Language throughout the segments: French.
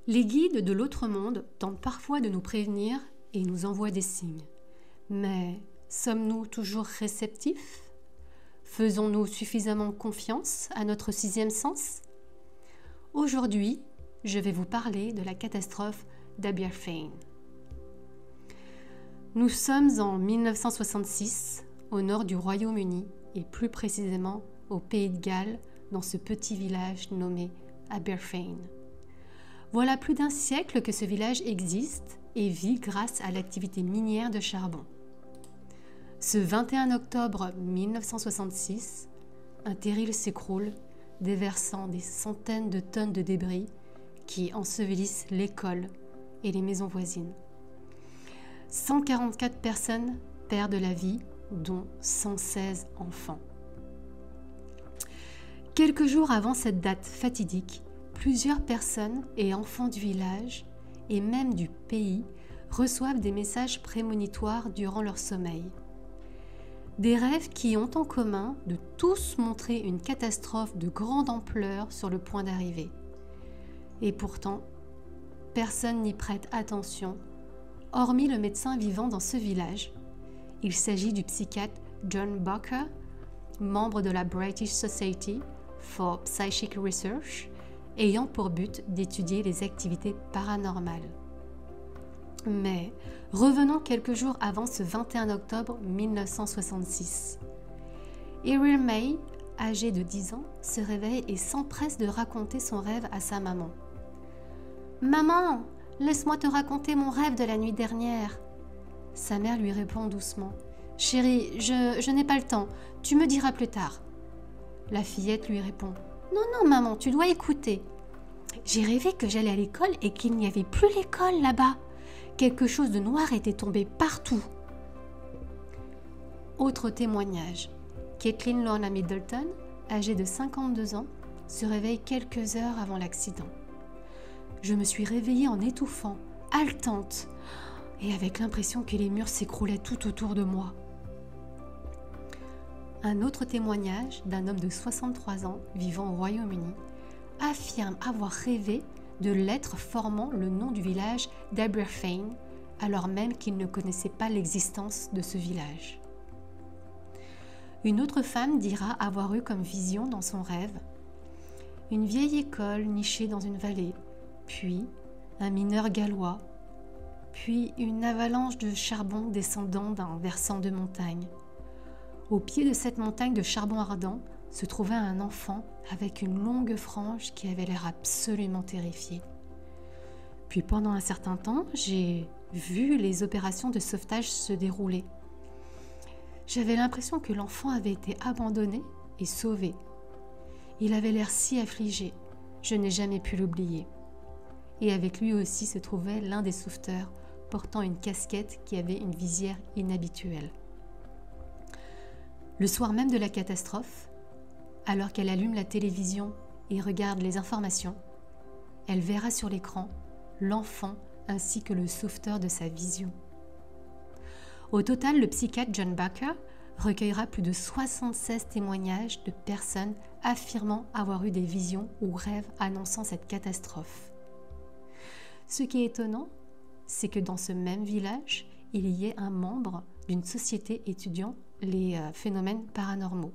Les guides de l'autre monde tentent parfois de nous prévenir et nous envoient des signes. Mais sommes-nous toujours réceptifs? Faisons-nous suffisamment confiance à notre sixième sens? Aujourd'hui, je vais vous parler de la catastrophe d'Aberfane. Nous sommes en 1966, au nord du Royaume-Uni et plus précisément au Pays de Galles, dans ce petit village nommé Aberfane. Voilà plus d'un siècle que ce village existe et vit grâce à l'activité minière de charbon. Ce 21 octobre 1966, un terril s'écroule, déversant des centaines de tonnes de débris qui ensevelissent l'école et les maisons voisines. 144 personnes perdent la vie, dont 116 enfants. Quelques jours avant cette date fatidique, plusieurs personnes et enfants du village, et même du pays, reçoivent des messages prémonitoires durant leur sommeil. Des rêves qui ont en commun de tous montrer une catastrophe de grande ampleur sur le point d'arriver. Et pourtant, personne n'y prête attention, hormis le médecin vivant dans ce village. Il s'agit du psychiatre John Barker, membre de la British Society for Psychic Research, ayant pour but d'étudier les activités paranormales. Mais revenons quelques jours avant ce 21 octobre 1966. Erin May, âgée de 10 ans, se réveille et s'empresse de raconter son rêve à sa maman. « Maman, laisse-moi te raconter mon rêve de la nuit dernière. » Sa mère lui répond doucement. « Chérie, je n'ai pas le temps, tu me diras plus tard. » La fillette lui répond. « Non, maman, tu dois écouter. J'ai rêvé que j'allais à l'école et qu'il n'y avait plus l'école là-bas. Quelque chose de noir était tombé partout. » Autre témoignage. Kathleen Lorna Middleton, âgée de 52 ans, se réveille quelques heures avant l'accident. « Je me suis réveillée en étouffant, haletante, et avec l'impression que les murs s'écroulaient tout autour de moi. » Un autre témoignage d'un homme de 63 ans vivant au Royaume-Uni affirme avoir rêvé de lettres formant le nom du village d'Aberfane, alors même qu'il ne connaissait pas l'existence de ce village. Une autre femme dira avoir eu comme vision dans son rêve une vieille école nichée dans une vallée, puis un mineur gallois, puis une avalanche de charbon descendant d'un versant de montagne. Au pied de cette montagne de charbon ardent se trouvait un enfant avec une longue frange qui avait l'air absolument terrifié. Puis pendant un certain temps, j'ai vu les opérations de sauvetage se dérouler. J'avais l'impression que l'enfant avait été abandonné et sauvé. Il avait l'air si affligé, je n'ai jamais pu l'oublier. Et avec lui aussi se trouvait l'un des sauveteurs portant une casquette qui avait une visière inhabituelle. Le soir même de la catastrophe, alors qu'elle allume la télévision et regarde les informations, elle verra sur l'écran l'enfant ainsi que le sauveteur de sa vision. Au total, le psychiatre John Barker recueillera plus de 76 témoignages de personnes affirmant avoir eu des visions ou rêves annonçant cette catastrophe. Ce qui est étonnant, c'est que dans ce même village, il y ait un membre d'une société étudiant les phénomènes paranormaux.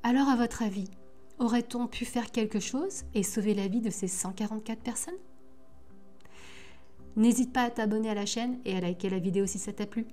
Alors, à votre avis, aurait-on pu faire quelque chose et sauver la vie de ces 144 personnes? N'hésite pas à t'abonner à la chaîne et à liker la vidéo si ça t'a plu.